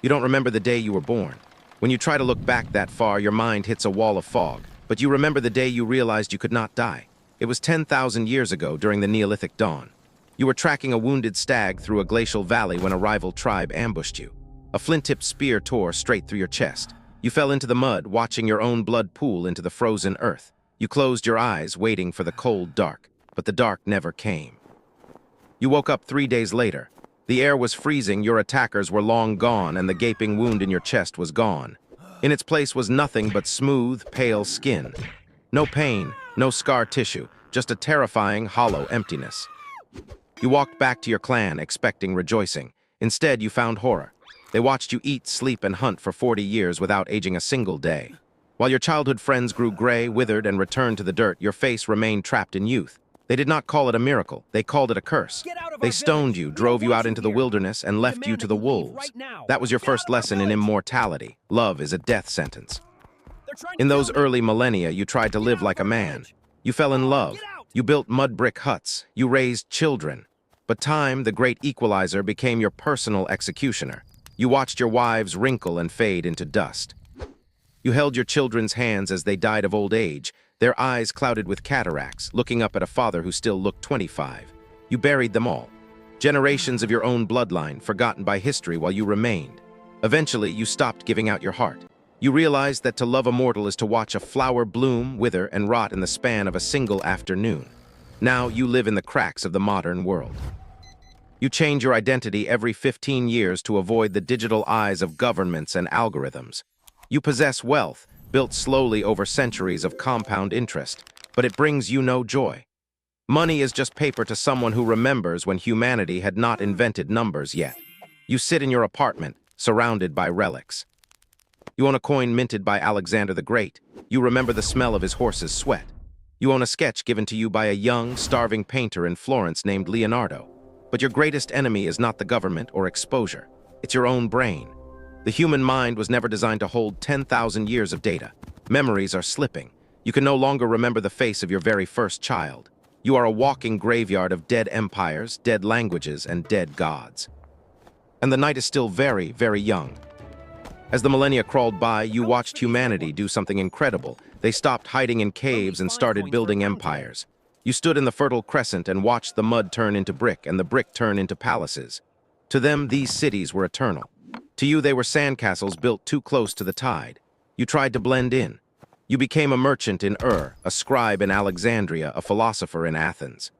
You don't remember the day you were born. When you try to look back that far, your mind hits a wall of fog. But you remember the day you realized you could not die. It was 10,000 years ago during the Neolithic dawn. You were tracking a wounded stag through a glacial valley when a rival tribe ambushed you. A flint-tipped spear tore straight through your chest. You fell into the mud, watching your own blood pool into the frozen earth. You closed your eyes, waiting for the cold dark, but the dark never came. You woke up 3 days later. The air was freezing, your attackers were long gone, and the gaping wound in your chest was gone. In its place was nothing but smooth, pale skin. No pain, no scar tissue, just a terrifying, hollow emptiness. You walked back to your clan, expecting rejoicing. Instead, you found horror. They watched you eat, sleep, and hunt for 40 years without aging a single day. While your childhood friends grew gray, withered, and returned to the dirt, your face remained trapped in youth. They did not call it a miracle. They called it a curse. They stoned you, drove you out into the wilderness, and left you to the wolves. That was your first lesson in immortality. Love is a death sentence. In those early millennia, you tried to live like a man. You fell in love. You built mud brick huts. You raised children. But time, the great equalizer, became your personal executioner. You watched your wives wrinkle and fade into dust. You held your children's hands as they died of old age, their eyes clouded with cataracts, looking up at a father who still looked 25. You buried them all. Generations of your own bloodline, forgotten by history while you remained. Eventually, you stopped giving out your heart. You realized that to love a mortal is to watch a flower bloom, wither, and rot in the span of a single afternoon. Now you live in the cracks of the modern world. You change your identity every 15 years to avoid the digital eyes of governments and algorithms. You possess wealth, built slowly over centuries of compound interest, but it brings you no joy. Money is just paper to someone who remembers when humanity had not invented numbers yet. You sit in your apartment, surrounded by relics. You own a coin minted by Alexander the Great. You remember the smell of his horse's sweat. You own a sketch given to you by a young, starving painter in Florence named Leonardo. But your greatest enemy is not the government or exposure. It's your own brain. The human mind was never designed to hold 10,000 years of data. Memories are slipping. You can no longer remember the face of your very first child. You are a walking graveyard of dead empires, dead languages, and dead gods. And the night is still very, very young. As the millennia crawled by, you watched humanity do something incredible. They stopped hiding in caves and started building empires. You stood in the Fertile Crescent and watched the mud turn into brick and the brick turn into palaces. To them, these cities were eternal. To you, they were sandcastles built too close to the tide. You tried to blend in. You became a merchant in Ur, a scribe in Alexandria, a philosopher in Athens.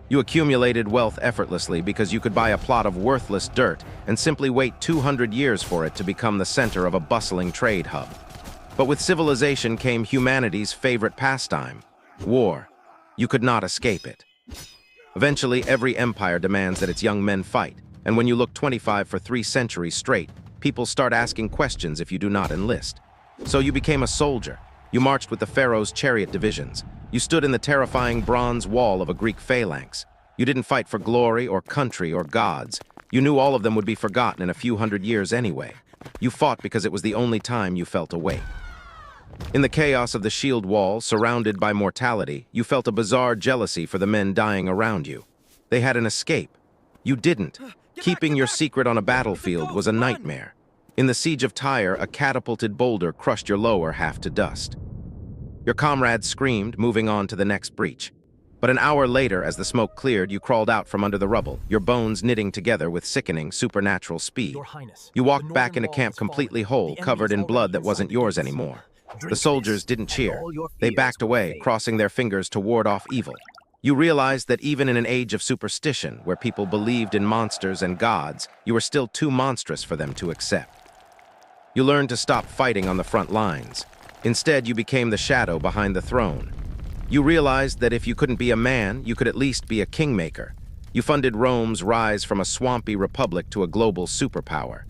You accumulated wealth effortlessly because you could buy a plot of worthless dirt and simply wait 200 years for it to become the center of a bustling trade hub. But with civilization came humanity's favorite pastime, war. You could not escape it. Eventually, every empire demands that its young men fight, and when you look 25 for 3 centuries straight, people start asking questions if you do not enlist. So you became a soldier. You marched with the pharaoh's chariot divisions. You stood in the terrifying bronze wall of a Greek phalanx. You didn't fight for glory or country or gods. You knew all of them would be forgotten in a few hundred years anyway. You fought because it was the only time you felt awake. In the chaos of the shield wall, surrounded by mortality, you felt a bizarre jealousy for the men dying around you. They had an escape. You didn't. Keeping your secret on a battlefield was a nightmare. In the siege of Tyre, a catapulted boulder crushed your lower half to dust. Your comrades screamed, moving on to the next breach. But an hour later, as the smoke cleared, you crawled out from under the rubble, your bones knitting together with sickening, supernatural speed. You walked back into camp completely whole, covered in blood that wasn't yours anymore. The soldiers didn't cheer. They backed away, crossing their fingers to ward off evil. You realized that even in an age of superstition, where people believed in monsters and gods, you were still too monstrous for them to accept. You learned to stop fighting on the front lines. Instead, you became the shadow behind the throne. You realized that if you couldn't be a man, you could at least be a kingmaker. You funded Rome's rise from a swampy republic to a global superpower.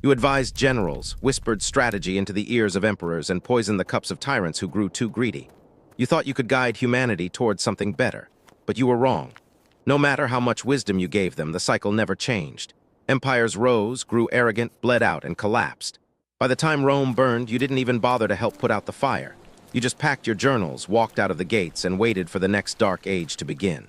You advised generals, whispered strategy into the ears of emperors, and poisoned the cups of tyrants who grew too greedy. You thought you could guide humanity towards something better, but you were wrong. No matter how much wisdom you gave them, the cycle never changed. Empires rose, grew arrogant, bled out, and collapsed. By the time Rome burned, you didn't even bother to help put out the fire. You just packed your journals, walked out of the gates, and waited for the next dark age to begin.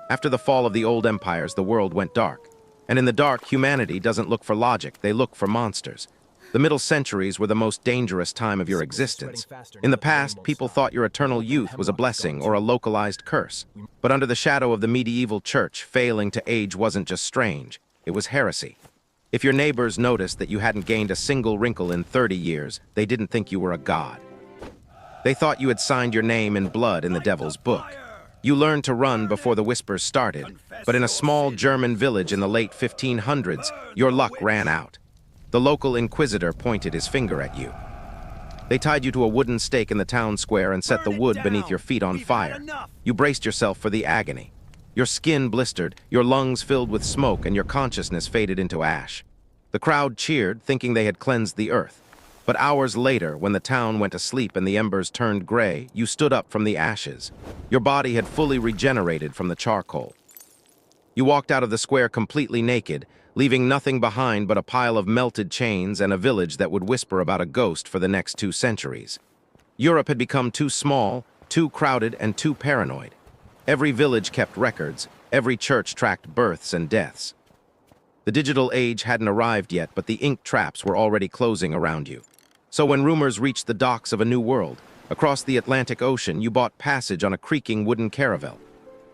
After the fall of the old empires, the world went dark. And in the dark, humanity doesn't look for logic, they look for monsters. The middle centuries were the most dangerous time of your existence. In the past, people thought your eternal youth was a blessing or a localized curse. But under the shadow of the medieval church, failing to age wasn't just strange, it was heresy. If your neighbors noticed that you hadn't gained a single wrinkle in 30 years, they didn't think you were a god. They thought you had signed your name in blood in the devil's book. You learned to run before the whispers started, but in a small German village in the late 1500s, your luck ran out. The local inquisitor pointed his finger at you. They tied you to a wooden stake in the town square and set the wood beneath your feet on fire. You braced yourself for the agony. Your skin blistered, your lungs filled with smoke, and your consciousness faded into ash. The crowd cheered, thinking they had cleansed the earth. But hours later, when the town went to sleep and the embers turned gray, you stood up from the ashes. Your body had fully regenerated from the charcoal. You walked out of the square completely naked, leaving nothing behind but a pile of melted chains and a village that would whisper about a ghost for the next 2 centuries. Europe had become too small, too crowded, and too paranoid. Every village kept records, every church tracked births and deaths. The digital age hadn't arrived yet, but the ink traps were already closing around you. So when rumors reached the docks of a new world, across the Atlantic Ocean, you bought passage on a creaking wooden caravel.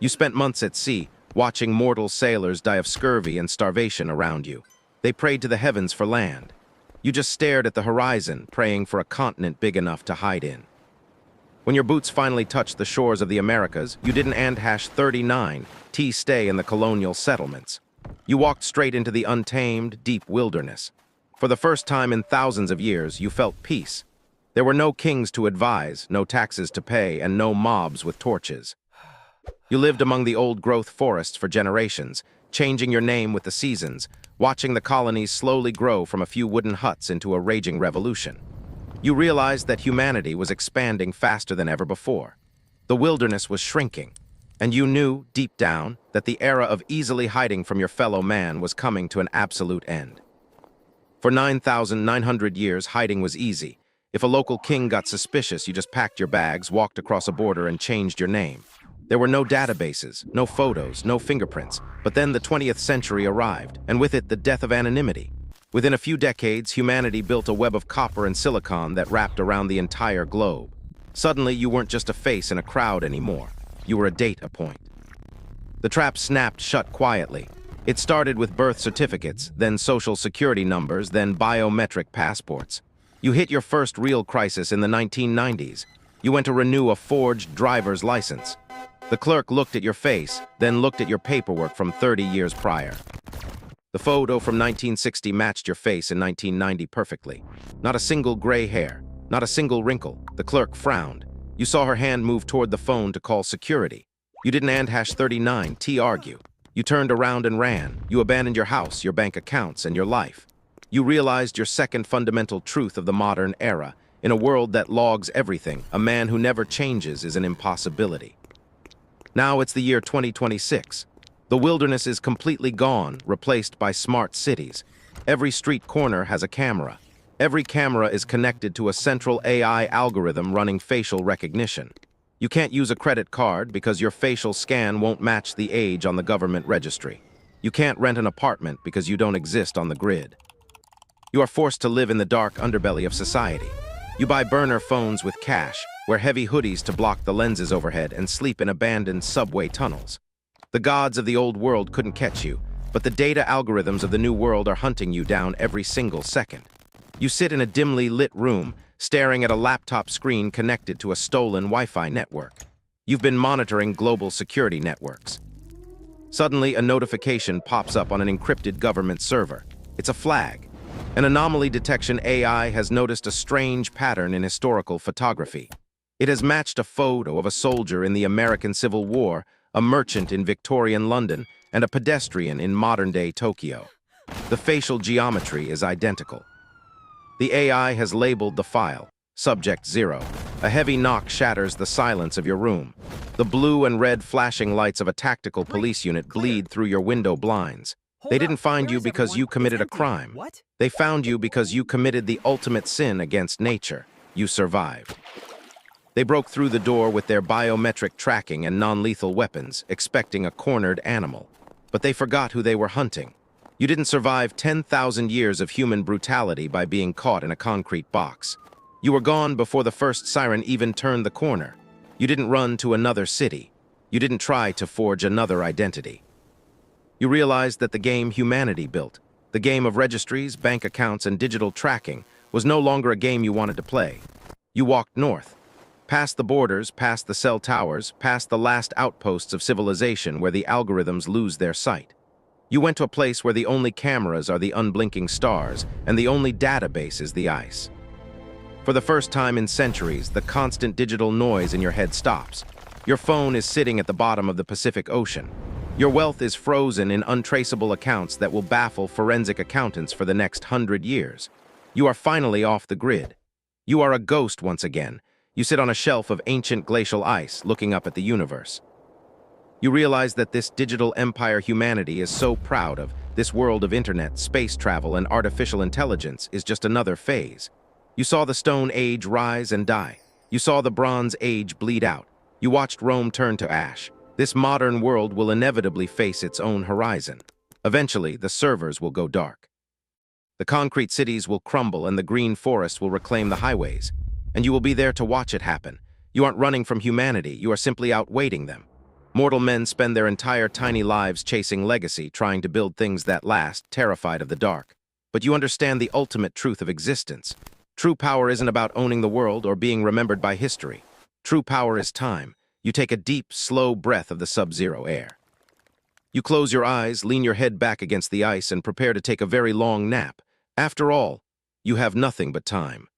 You spent months at sea, watching mortal sailors die of scurvy and starvation around you. They prayed to the heavens for land. You just stared at the horizon, praying for a continent big enough to hide in. When your boots finally touched the shores of the Americas, you didn't #39 stay in the colonial settlements. You walked straight into the untamed, deep wilderness. For the first time in thousands of years, you felt peace. There were no kings to advise, no taxes to pay, and no mobs with torches. You lived among the old-growth forests for generations, changing your name with the seasons, watching the colonies slowly grow from a few wooden huts into a raging revolution. You realized that humanity was expanding faster than ever before. The wilderness was shrinking, and you knew, deep down, that the era of easily hiding from your fellow man was coming to an absolute end. For 9,900 years, hiding was easy. If a local king got suspicious, you just packed your bags, walked across a border, and changed your name. There were no databases, no photos, no fingerprints. But then the 20th century arrived, and with it the death of anonymity. Within a few decades, humanity built a web of copper and silicon that wrapped around the entire globe. Suddenly, you weren't just a face in a crowd anymore. You were a data point. The trap snapped shut quietly. It started with birth certificates, then social security numbers, then biometric passports. You hit your first real crisis in the 1990s. You went to renew a forged driver's license. The clerk looked at your face, then looked at your paperwork from 30 years prior. The photo from 1960 matched your face in 1990 perfectly. Not a single gray hair, not a single wrinkle. The clerk frowned. You saw her hand move toward the phone to call security. You didn't #39 argue. You turned around and ran. You abandoned your house, your bank accounts, and your life. You realized your second fundamental truth of the modern era. In a world that logs everything, a man who never changes is an impossibility. Now it's the year 2026. The wilderness is completely gone, replaced by smart cities. Every street corner has a camera. Every camera is connected to a central AI algorithm running facial recognition. You can't use a credit card because your facial scan won't match the age on the government registry. You can't rent an apartment because you don't exist on the grid. You are forced to live in the dark underbelly of society. You buy burner phones with cash, wear heavy hoodies to block the lenses overhead, and sleep in abandoned subway tunnels. The gods of the old world couldn't catch you, but the data algorithms of the new world are hunting you down every single second. You sit in a dimly lit room, staring at a laptop screen connected to a stolen Wi-Fi network. You've been monitoring global security networks. Suddenly, a notification pops up on an encrypted government server. It's a flag. An anomaly detection AI has noticed a strange pattern in historical photography. It has matched a photo of a soldier in the American Civil War, a merchant in Victorian London, and a pedestrian in modern-day Tokyo. The facial geometry is identical. The AI has labeled the file, Subject 0. A heavy knock shatters the silence of your room. The blue and red flashing lights of a tactical police unit bleed through your window blinds. They didn't find you because you committed a crime. What? They found you because you committed the ultimate sin against nature. You survived. They broke through the door with their biometric tracking and non-lethal weapons, expecting a cornered animal. But they forgot who they were hunting. You didn't survive 10,000 years of human brutality by being caught in a concrete box. You were gone before the first siren even turned the corner. You didn't run to another city. You didn't try to forge another identity. You realized that the game humanity built, the game of registries, bank accounts, and digital tracking, was no longer a game you wanted to play. You walked north, past the borders, past the cell towers, past the last outposts of civilization where the algorithms lose their sight. You went to a place where the only cameras are the unblinking stars and the only database is the ice. For the first time in centuries, the constant digital noise in your head stops. Your phone is sitting at the bottom of the Pacific Ocean. Your wealth is frozen in untraceable accounts that will baffle forensic accountants for the next 100 years. You are finally off the grid. You are a ghost once again. You sit on a shelf of ancient glacial ice, looking up at the universe. You realize that this digital empire humanity is so proud of, this world of internet, space travel, and artificial intelligence, is just another phase. You saw the Stone Age rise and die. You saw the Bronze Age bleed out. You watched Rome turn to ash. This modern world will inevitably face its own horizon. Eventually, the servers will go dark. The concrete cities will crumble and the green forests will reclaim the highways. And you will be there to watch it happen. You aren't running from humanity, you are simply outweighting them. Mortal men spend their entire tiny lives chasing legacy, trying to build things that last, terrified of the dark. But you understand the ultimate truth of existence. True power isn't about owning the world or being remembered by history. True power is time. You take a deep, slow breath of the sub-zero air. You close your eyes, lean your head back against the ice, and prepare to take a very long nap. After all, you have nothing but time.